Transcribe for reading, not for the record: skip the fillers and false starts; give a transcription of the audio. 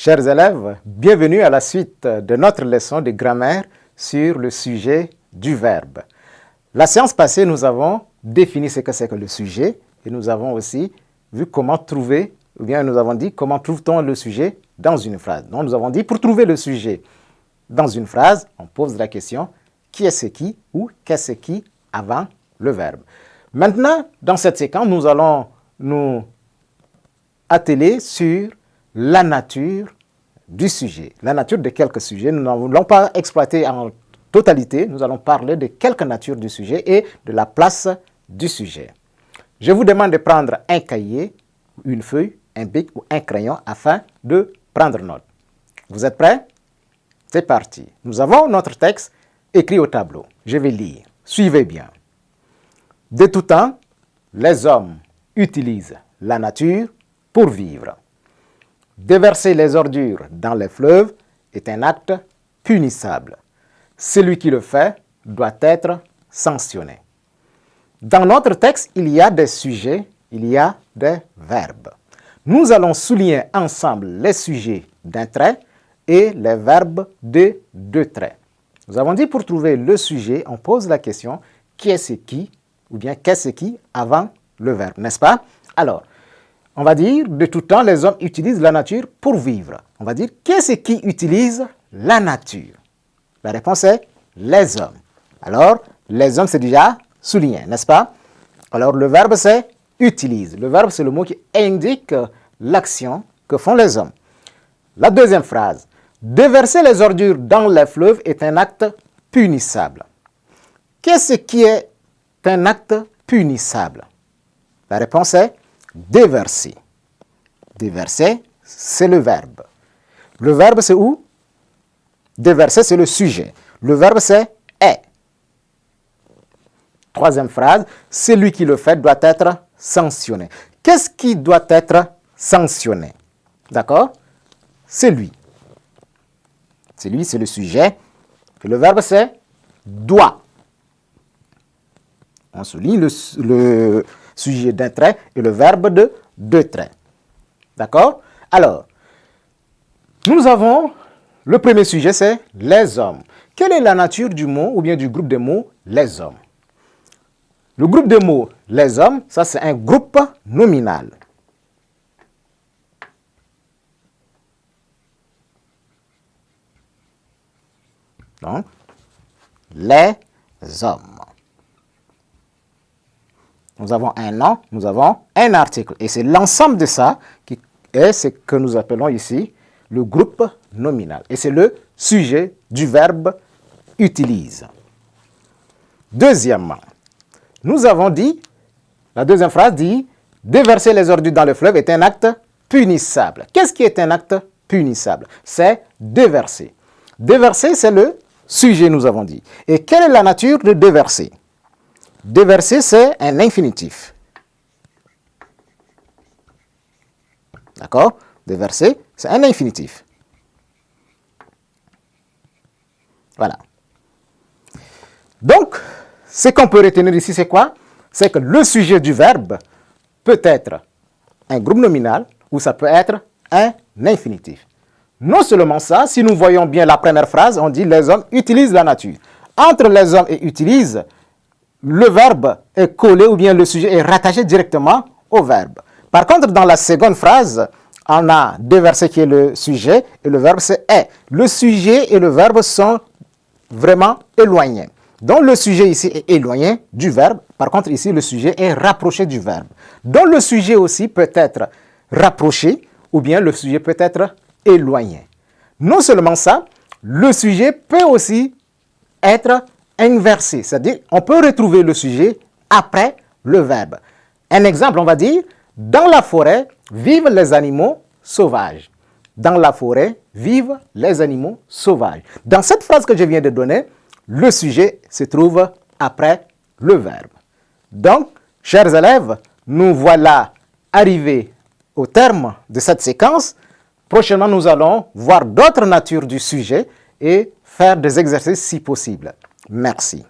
Chers élèves, bienvenue à la suite de notre leçon de grammaire sur le sujet du verbe. La séance passée, nous avons défini ce que c'est que le sujet et nous avons aussi vu comment trouver, ou bien nous avons dit comment trouve-t-on le sujet dans une phrase. Donc nous avons dit pour trouver le sujet dans une phrase, on pose la question qui est ce qui ou qu'est-ce qui avant le verbe. Maintenant, dans cette séquence, nous allons nous atteler sur la nature du sujet. La nature de quelques sujets. Nous n'allons pas exploiter en totalité. Nous allons parler de quelques natures du sujet et de la place du sujet. Je vous demande de prendre un cahier, une feuille, un bic ou un crayon afin de prendre note. Vous êtes prêts? C'est parti. Nous avons notre texte écrit au tableau. Je vais lire. Suivez bien. De tout temps, les hommes utilisent la nature pour vivre. Déverser les ordures dans les fleuves est un acte punissable. Celui qui le fait doit être sanctionné. Dans notre texte, il y a des sujets, il y a des verbes. Nous allons souligner ensemble les sujets d'un trait et les verbes de deux traits. Nous avons dit pour trouver le sujet, on pose la question qui est ce qui ou bien qu'est-ce qui avant le verbe, n'est-ce pas? Alors, on va dire, de tout temps, les hommes utilisent la nature pour vivre. On va dire, qu'est-ce qui utilise la nature? La réponse est les hommes. Alors, les hommes, c'est déjà souligné, n'est-ce pas? Alors, le verbe, c'est utilise. Le verbe, c'est le mot qui indique l'action que font les hommes. La deuxième phrase, déverser les ordures dans les fleuves est un acte punissable. Qu'est-ce qui est un acte punissable? La réponse est déverser. Déverser, c'est le verbe. Le verbe, c'est où? Déverser, c'est le sujet. Le verbe, c'est est. Troisième phrase, celui qui le fait doit être sanctionné. Qu'est-ce qui doit être sanctionné? D'accord? C'est lui. C'est lui, c'est le sujet. Et le verbe, c'est doit. On souligne le sujet d'un trait et le verbe de deux traits. D'accord? Alors, nous avons le premier sujet, c'est les hommes. Quelle est la nature du mot ou bien du groupe de mots les hommes? Le groupe de mots les hommes, ça c'est un groupe nominal. Donc, les hommes. Nous avons un nom, nous avons un article. Et c'est l'ensemble de ça qui est ce que nous appelons ici le groupe nominal. Et c'est le sujet du verbe utilise. Deuxièmement, nous avons dit, la deuxième phrase dit, déverser les ordures dans le fleuve est un acte punissable. Qu'est-ce qui est un acte punissable? C'est déverser. Déverser, c'est le sujet, nous avons dit. Et quelle est la nature de déverser? Déverser, c'est un infinitif. D'accord? Déverser, c'est un infinitif. Voilà. Donc, ce qu'on peut retenir ici, c'est quoi? C'est que le sujet du verbe peut être un groupe nominal ou ça peut être un infinitif. Non seulement ça, si nous voyons bien la première phrase, on dit les hommes utilisent la nature. Entre les hommes et utilisent, le verbe est collé ou bien le sujet est rattaché directement au verbe. Par contre, dans la seconde phrase, on a déversé qui est le sujet et le verbe c'est est. Le sujet et le verbe sont vraiment éloignés. Donc le sujet ici est éloigné du verbe. Par contre, ici, le sujet est rapproché du verbe. Donc le sujet aussi peut être rapproché ou bien le sujet peut être éloigné. Non seulement ça, le sujet peut aussi être inversé, c'est-à-dire on peut retrouver le sujet après le verbe. Un exemple, on va dire, dans la forêt vivent les animaux sauvages. Dans la forêt vivent les animaux sauvages. Dans cette phrase que je viens de donner, le sujet se trouve après le verbe. Donc, chers élèves, nous voilà arrivés au terme de cette séquence. Prochainement, nous allons voir d'autres natures du sujet et faire des exercices si possible. Merci.